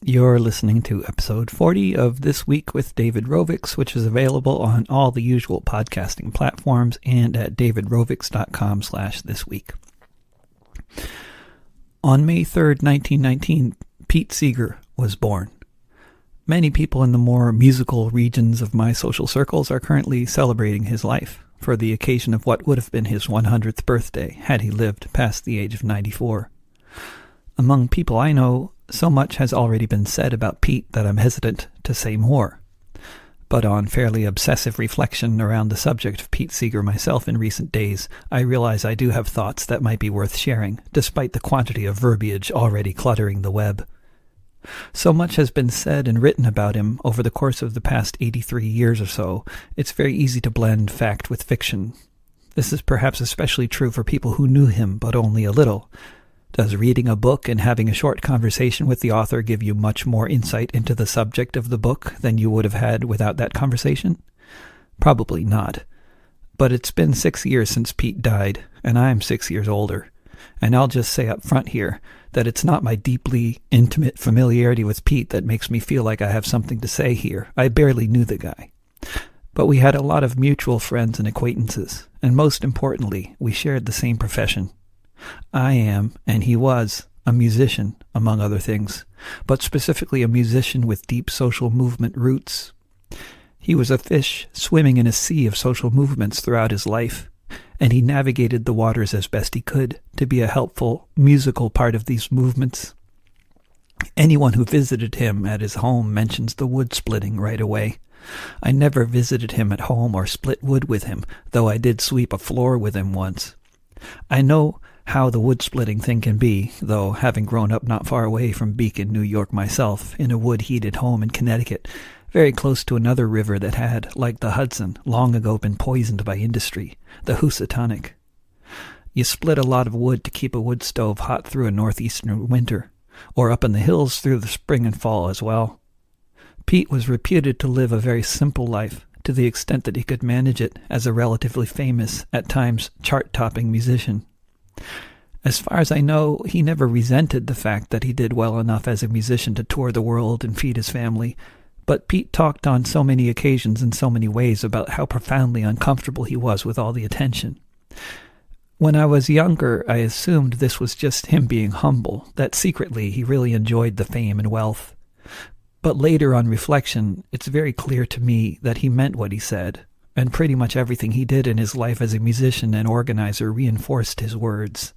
You're listening to episode 40 of This Week with David Rovics, which is available on all the usual podcasting platforms and at davidrovics.com/thisweek. On May 3rd, 1919, Pete Seeger was born. Many people in the more musical regions of my social circles are currently celebrating his life for the occasion of what would have been his 100th birthday had he lived past the age of 94. Among people I know, so much has already been said about Pete that I'm hesitant to say more. But on fairly obsessive reflection around the subject of Pete Seeger myself in recent days, I realize I do have thoughts that might be worth sharing, despite the quantity of verbiage already cluttering the web. So much has been said and written about him over the course of the past 83 years or so, it's very easy to blend fact with fiction. This is perhaps especially true for people who knew him but only a little. Does reading a book and having a short conversation with the author give you much more insight into the subject of the book than you would have had without that conversation? Probably not. But it's been 6 years since Pete died, and I'm 6 years older. And I'll just say up front here that it's not my deeply intimate familiarity with Pete that makes me feel like I have something to say here. I barely knew the guy. But we had a lot of mutual friends and acquaintances, and most importantly, we shared the same profession. I am, and he was, a musician, among other things, but specifically a musician with deep social movement roots. He was a fish swimming in a sea of social movements throughout his life, and he navigated the waters as best he could to be a helpful, musical part of these movements. Anyone who visited him at his home mentions the wood splitting right away. I never visited him at home or split wood with him, though I did sweep a floor with him once. I know how the wood-splitting thing can be, though having grown up not far away from Beacon, New York myself, in a wood-heated home in Connecticut, very close to another river that had, like the Hudson, long ago been poisoned by industry, the Housatonic. You split a lot of wood to keep a wood stove hot through a northeastern winter, or up in the hills through the spring and fall as well. Pete was reputed to live a very simple life, to the extent that he could manage it as a relatively famous, at times chart-topping musician. As far as I know, he never resented the fact that he did well enough as a musician to tour the world and feed his family, but Pete talked on so many occasions in so many ways about how profoundly uncomfortable he was with all the attention. When I was younger, I assumed this was just him being humble, that secretly he really enjoyed the fame and wealth. But later on reflection, it's very clear to me that he meant what he said, and pretty much everything he did in his life as a musician and organizer reinforced his words.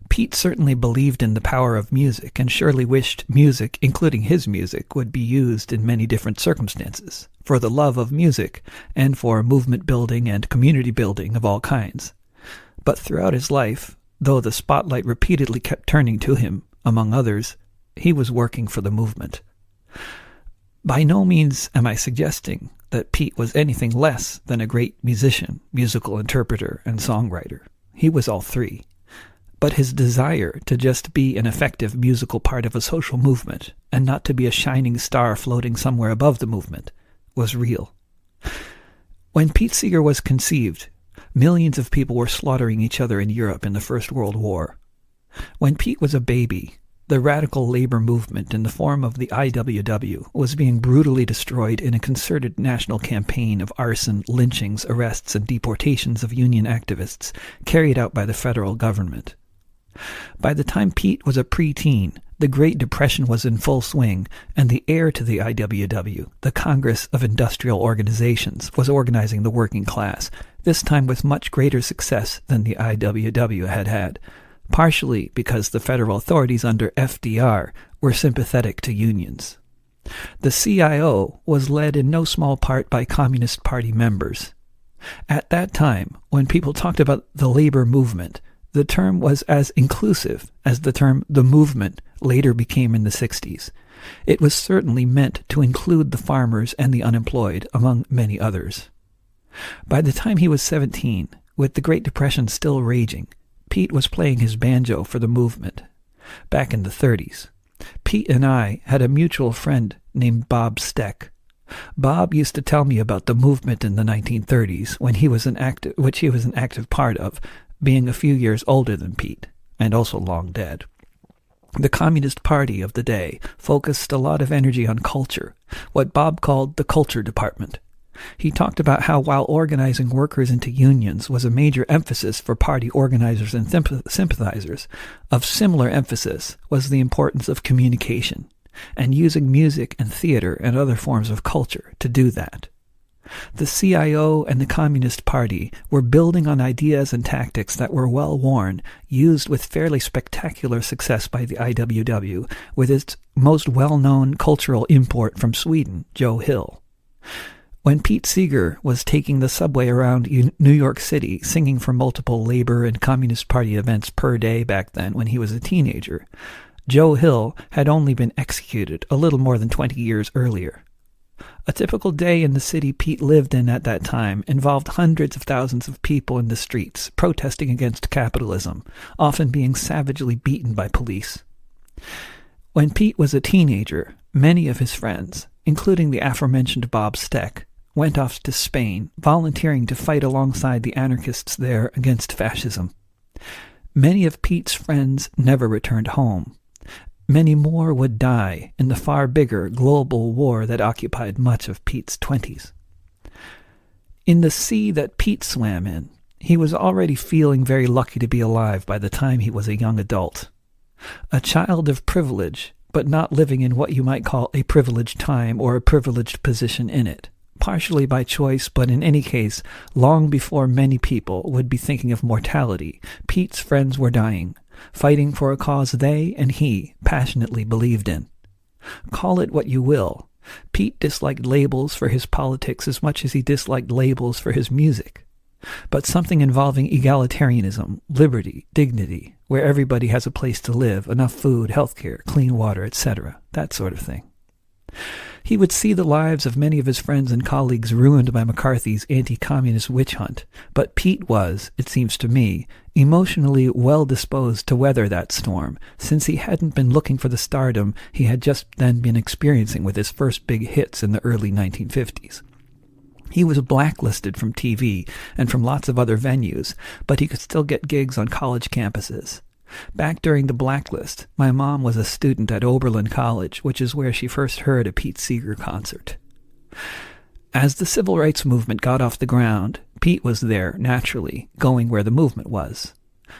Pete certainly believed in the power of music and surely wished music, including his music, would be used in many different circumstances, for the love of music and for movement building and community building of all kinds. But throughout his life, though the spotlight repeatedly kept turning to him, among others, he was working for the movement. By no means am I suggesting that Pete was anything less than a great musician, musical interpreter, and songwriter. He was all three. But his desire to just be an effective musical part of a social movement, and not to be a shining star floating somewhere above the movement, was real. When Pete Seeger was conceived, millions of people were slaughtering each other in Europe in the First World War. When Pete was a baby, the radical labor movement in the form of the IWW was being brutally destroyed in a concerted national campaign of arson, lynchings, arrests, and deportations of union activists carried out by the federal government. By the time Pete was a preteen, the Great Depression was in full swing, and the heir to the IWW, the Congress of Industrial Organizations, was organizing the working class, this time with much greater success than the IWW had had, partially because the federal authorities under FDR were sympathetic to unions. The CIO was led in no small part by Communist Party members. At that time, when people talked about the labor movement, the term was as inclusive as the term the movement later became in the 60s. It was certainly meant to include the farmers and the unemployed, among many others. By the time he was 17, with the Great Depression still raging, Pete was playing his banjo for the movement. Back in the 30s, Pete and I had a mutual friend named Bob Steck. Bob used to tell me about the movement in the 1930s, which he was an active part of, being a few years older than Pete, and also long dead. The Communist Party of the day focused a lot of energy on culture, what Bob called the culture department. He talked about how while organizing workers into unions was a major emphasis for party organizers and sympathizers, of similar emphasis was the importance of communication, and using music and theater and other forms of culture to do that. The CIO and the Communist Party were building on ideas and tactics that were well worn, used with fairly spectacular success by the IWW, with its most well-known cultural import from Sweden, Joe Hill. When Pete Seeger was taking the subway around New York City, singing for multiple Labor and Communist Party events per day back then when he was a teenager, Joe Hill had only been executed a little more than 20 years earlier. A typical day in the city Pete lived in at that time involved hundreds of thousands of people in the streets protesting against capitalism, often being savagely beaten by police. When Pete was a teenager, many of his friends, including the aforementioned Bob Steck, went off to Spain, volunteering to fight alongside the anarchists there against fascism. Many of Pete's friends never returned home. Many more would die in the far bigger global war that occupied much of Pete's 20s. In the sea that Pete swam in, he was already feeling very lucky to be alive by the time he was a young adult. A child of privilege, but not living in what you might call a privileged time or a privileged position in it, partially by choice, but in any case, long before many people would be thinking of mortality, Pete's friends were dying, fighting for a cause they and he passionately believed in. Call it what you will, Pete disliked labels for his politics as much as he disliked labels for his music. But something involving egalitarianism, liberty, dignity, where everybody has a place to live, enough food, healthcare, clean water, etc., that sort of thing. He would see the lives of many of his friends and colleagues ruined by McCarthy's anti-communist witch hunt, but Pete was, it seems to me, emotionally well-disposed to weather that storm, since he hadn't been looking for the stardom he had just then been experiencing with his first big hits in the early 1950s. He was blacklisted from TV and from lots of other venues, but he could still get gigs on college campuses. Back during the blacklist, my mom was a student at Oberlin College, which is where she first heard a Pete Seeger concert. As the civil rights movement got off the ground, Pete was there, naturally, going where the movement was.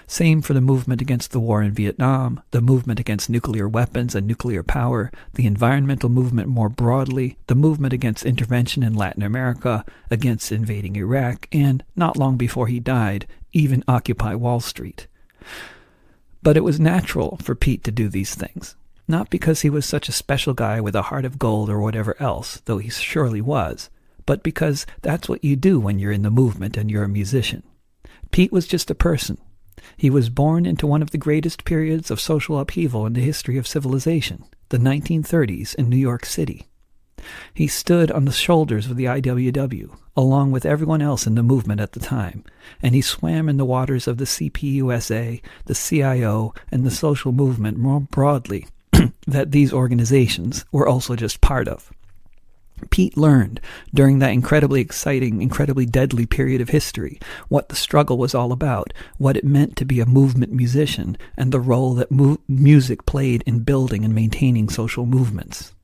Same for the movement against the war in Vietnam, the movement against nuclear weapons and nuclear power, the environmental movement more broadly, the movement against intervention in Latin America, against invading Iraq, and, not long before he died, even Occupy Wall Street. But it was natural for Pete to do these things, not because he was such a special guy with a heart of gold or whatever else, though he surely was, but because that's what you do when you're in the movement and you're a musician. Pete was just a person. He was born into one of the greatest periods of social upheaval in the history of civilization, the 1930s in New York City. He stood on the shoulders of the IWW, along with everyone else in the movement at the time, and he swam in the waters of the CPUSA, the CIO, and the social movement more broadly that these organizations were also just part of. Pete learned, during that incredibly exciting, incredibly deadly period of history, what the struggle was all about, what it meant to be a movement musician, and the role that music played in building and maintaining social movements.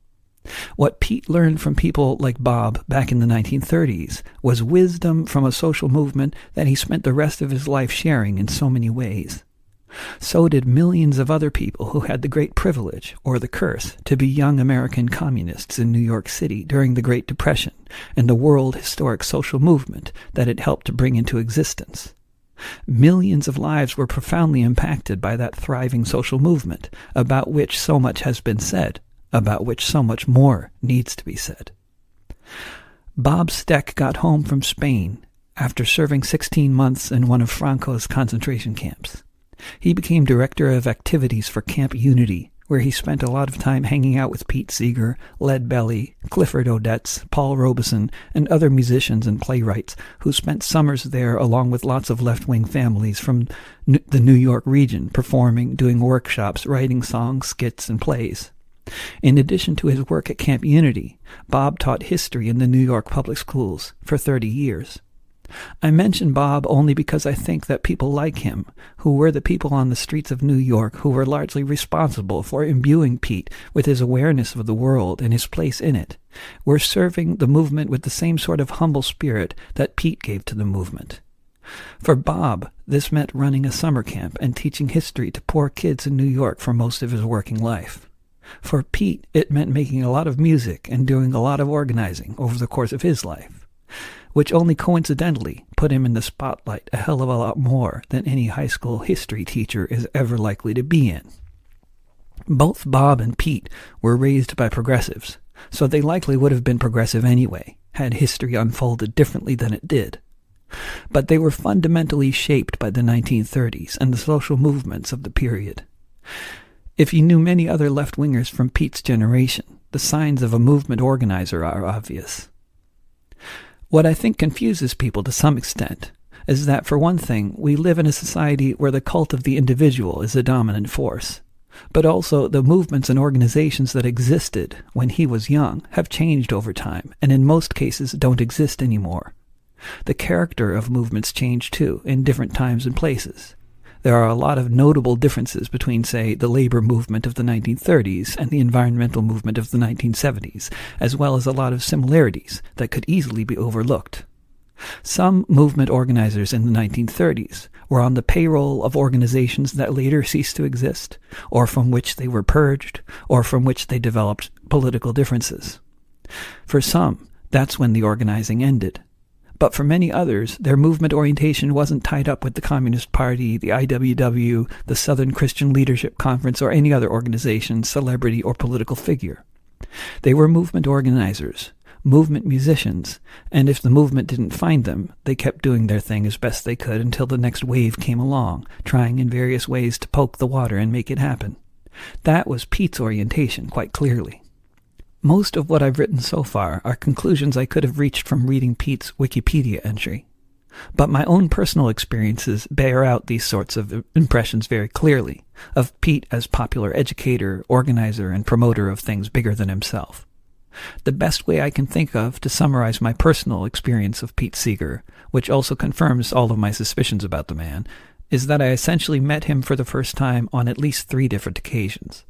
What Pete learned from people like Bob back in the 1930s was wisdom from a social movement that he spent the rest of his life sharing in so many ways. So did millions of other people who had the great privilege, or the curse, to be young American communists in New York City during the Great Depression and the world historic social movement that it helped to bring into existence. Millions of lives were profoundly impacted by that thriving social movement, about which so much has been said, about which so much more needs to be said. Bob Steck got home from Spain after serving 16 months in one of Franco's concentration camps. He became director of activities for Camp Unity, where he spent a lot of time hanging out with Pete Seeger, Lead Belly, Clifford Odets, Paul Robeson, and other musicians and playwrights who spent summers there along with lots of left-wing families from the New York region, performing, doing workshops, writing songs, skits, and plays. In addition to his work at Camp Unity, Bob taught history in the New York public schools for 30 years. I mention Bob only because I think that people like him, who were the people on the streets of New York who were largely responsible for imbuing Pete with his awareness of the world and his place in it, were serving the movement with the same sort of humble spirit that Pete gave to the movement. For Bob, this meant running a summer camp and teaching history to poor kids in New York for most of his working life. For Pete, it meant making a lot of music and doing a lot of organizing over the course of his life, which only coincidentally put him in the spotlight a hell of a lot more than any high school history teacher is ever likely to be in. Both Bob and Pete were raised by progressives, so they likely would have been progressive anyway, had history unfolded differently than it did. But they were fundamentally shaped by the 1930s and the social movements of the period. If you knew many other left-wingers from Pete's generation, the signs of a movement organizer are obvious. What I think confuses people to some extent is that, for one thing, we live in a society where the cult of the individual is a dominant force, but also the movements and organizations that existed when he was young have changed over time and in most cases don't exist anymore. The character of movements change too, in different times and places. There are a lot of notable differences between, say, the labor movement of the 1930s and the environmental movement of the 1970s, as well as a lot of similarities that could easily be overlooked. Some movement organizers in the 1930s were on the payroll of organizations that later ceased to exist, or from which they were purged, or from which they developed political differences. For some, that's when the organizing ended. But for many others, their movement orientation wasn't tied up with the Communist Party, the IWW, the Southern Christian Leadership Conference, or any other organization, celebrity, or political figure. They were movement organizers, movement musicians, and if the movement didn't find them, they kept doing their thing as best they could until the next wave came along, trying in various ways to poke the water and make it happen. That was Pete's orientation, quite clearly. Most of what I've written so far are conclusions I could have reached from reading Pete's Wikipedia entry. But my own personal experiences bear out these sorts of impressions very clearly, of Pete as popular educator, organizer, and promoter of things bigger than himself. The best way I can think of to summarize my personal experience of Pete Seeger, which also confirms all of my suspicions about the man, is that I essentially met him for the first time on at least 3 different occasions.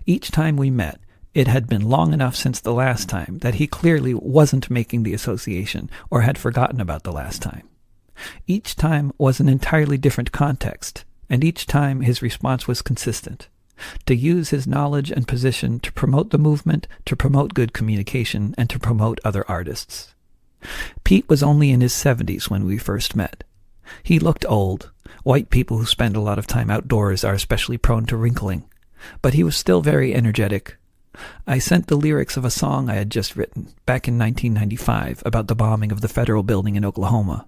Each time we met, it had been long enough since the last time that he clearly wasn't making the association or had forgotten about the last time. Each time was an entirely different context, and each time his response was consistent: to use his knowledge and position to promote the movement, to promote good communication, and to promote other artists. Pete was only in his 70s when we first met. He looked old. White people who spend a lot of time outdoors are especially prone to wrinkling. But he was still very energetic. I sent the lyrics of a song I had just written, back in 1995, about the bombing of the federal building in Oklahoma.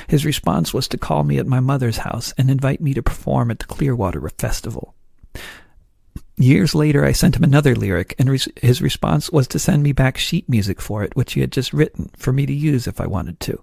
His response was to call me at my mother's house and invite me to perform at the Clearwater Festival. Years later, I sent him another lyric, and his response was to send me back sheet music for it, which he had just written, for me to use if I wanted to.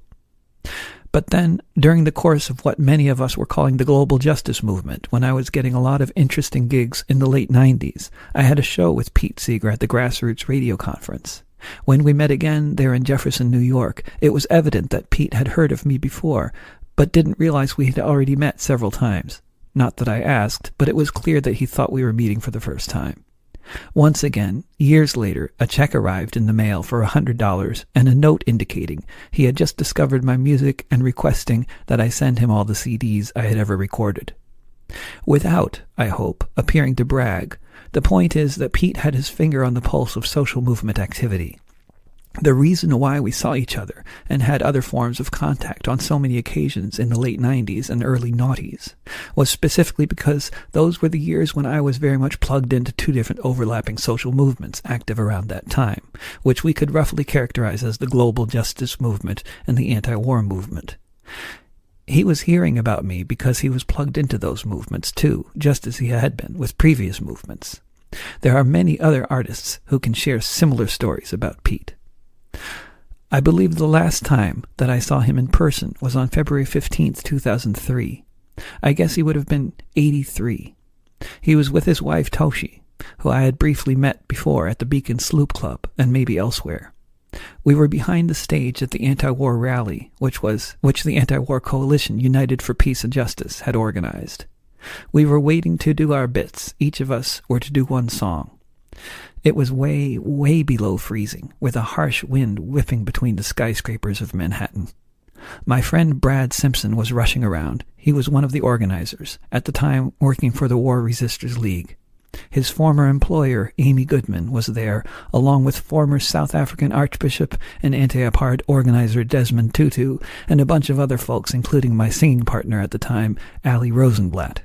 But then, during the course of what many of us were calling the global justice movement, when I was getting a lot of interesting gigs in the late 90s, I had a show with Pete Seeger at the Grassroots Radio Conference. When we met again there in Jefferson, New York, it was evident that Pete had heard of me before, but didn't realize we had already met several times. Not that I asked, but it was clear that he thought we were meeting for the first time. Once again, years later, a check arrived in the mail for $100 and a note indicating he had just discovered my music and requesting that I send him all the CDs I had ever recorded. Without, I hope, appearing to brag, the point is that Pete had his finger on the pulse of social movement activity. The reason why we saw each other and had other forms of contact on so many occasions in the late 90s and early noughties was specifically because those were the years when I was very much plugged into 2 different overlapping social movements active around that time, which we could roughly characterize as the global justice movement and the anti-war movement. He was hearing about me because he was plugged into those movements too, just as he had been with previous movements. There are many other artists who can share similar stories about Pete. I believe the last time that I saw him in person was on February 15th, 2003. I guess he would have been 83. He was with his wife Toshi, who I had briefly met before at the Beacon Sloop Club and maybe elsewhere. We were behind the stage at the anti-war rally, which the Anti-War Coalition United for Peace and Justice had organized. We were waiting to do our bits. Each of us were to do one song. It was way, way below freezing, with a harsh wind whipping between the skyscrapers of Manhattan. My friend Brad Simpson was rushing around. He was one of the organizers, at the time working for the War Resisters League. His former employer, Amy Goodman, was there, along with former South African Archbishop and anti-apartheid organizer Desmond Tutu, and a bunch of other folks, including my singing partner at the time, Ali Rosenblatt.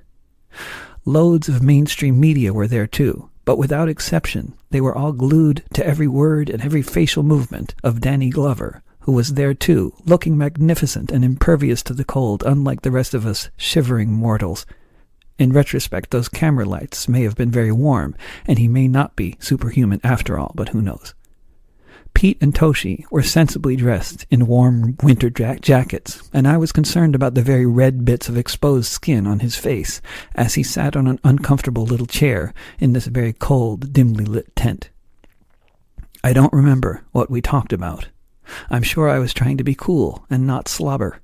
Loads of mainstream media were there too, but without exception, they were all glued to every word and every facial movement of Danny Glover, who was there too, looking magnificent and impervious to the cold, unlike the rest of us shivering mortals. In retrospect, those camera lights may have been very warm, and he may not be superhuman after all, but who knows. Pete and Toshi were sensibly dressed in warm winter jackets, and I was concerned about the very red bits of exposed skin on his face as he sat on an uncomfortable little chair in this very cold, dimly lit tent. I don't remember what we talked about. I'm sure I was trying to be cool and not slobber.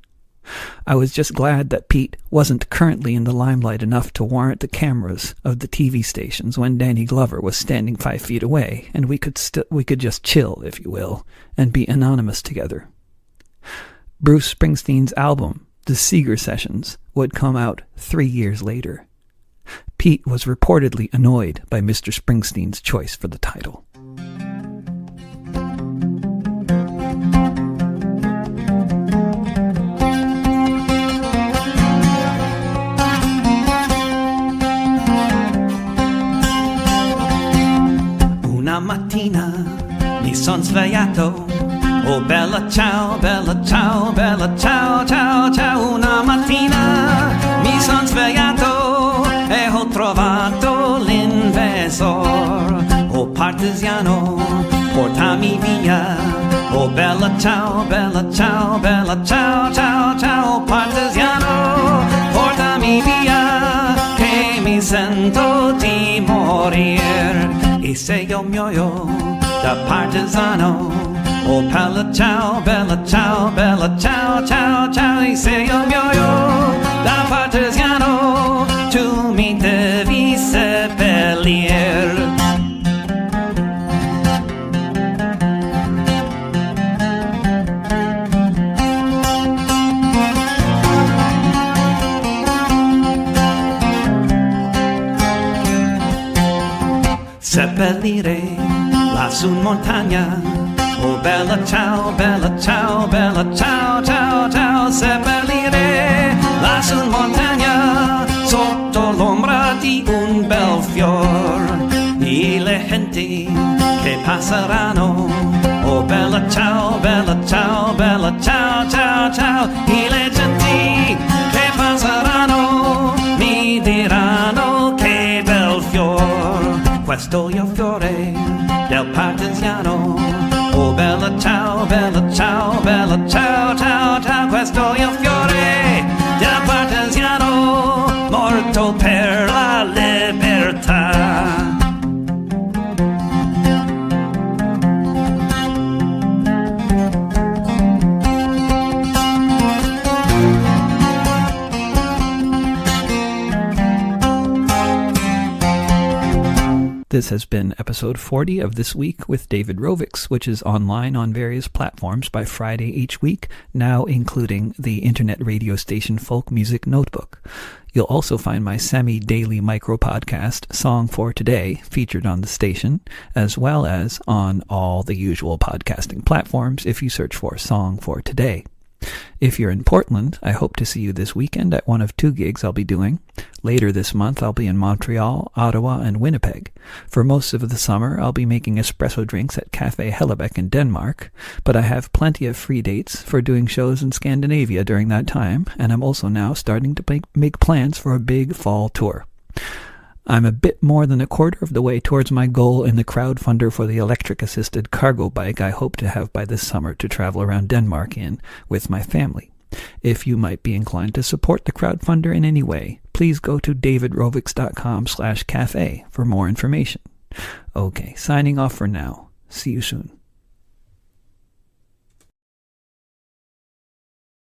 I was just glad that Pete wasn't currently in the limelight enough to warrant the cameras of the TV stations when Danny Glover was standing 5 feet away, and we could just chill, if you will, and be anonymous together. Bruce Springsteen's album, The Seeger Sessions, would come out 3 years later. Pete was reportedly annoyed by Mr. Springsteen's choice for the title. Una mattina mi son svegliato, oh bella ciao, bella ciao, bella ciao, ciao, ciao. Una mattina mi son svegliato e ho trovato l'invasor. Oh partigiano, portami via, oh bella ciao, bella ciao, bella ciao, ciao, ciao. Partigiano, portami via, che mi sento di morire. E se io muoio da partigiano, oh bella ciao, bella ciao, bella ciao, ciao, ciao. E se io muoio da partigiano, tu mi devi seppellir. Seppellire lassù in montagna, oh bella ciao, bella ciao, bella ciao, ciao, ciao. Seppellire lassù in montagna, sotto l'ombra di un bel fior. E le genti che passeranno, oh bella ciao, bella ciao, bella ciao, ciao, ciao. E le genti che passeranno mi diranno che bel fior. Questo è il fiore del partigiano, oh bella ciao, bella ciao, bella ciao, ciao, ciao. Questo è il fiore del partigiano, morto per la libertà. This has been episode 40 of This Week with David Rovix, which is online on various platforms by Friday each week, now including the internet radio station Folk Music Notebook. You'll also find my semi-daily micro-podcast, Song for Today, featured on the station, as well as on all the usual podcasting platforms if you search for Song for Today. If you're in Portland, I hope to see you this weekend at one of 2 gigs I'll be doing. Later this month, I'll be in Montreal, Ottawa, and Winnipeg. For most of the summer, I'll be making espresso drinks at Café Hellebeck in Denmark, but I have plenty of free dates for doing shows in Scandinavia during that time, and I'm also now starting to make plans for a big fall tour. I'm a bit more than a quarter of the way towards my goal in the crowdfunder for the electric-assisted cargo bike I hope to have by this summer to travel around Denmark in with my family. If you might be inclined to support the crowdfunder in any way, please go to davidrovix.com/cafe for more information. Okay, signing off for now. See you soon.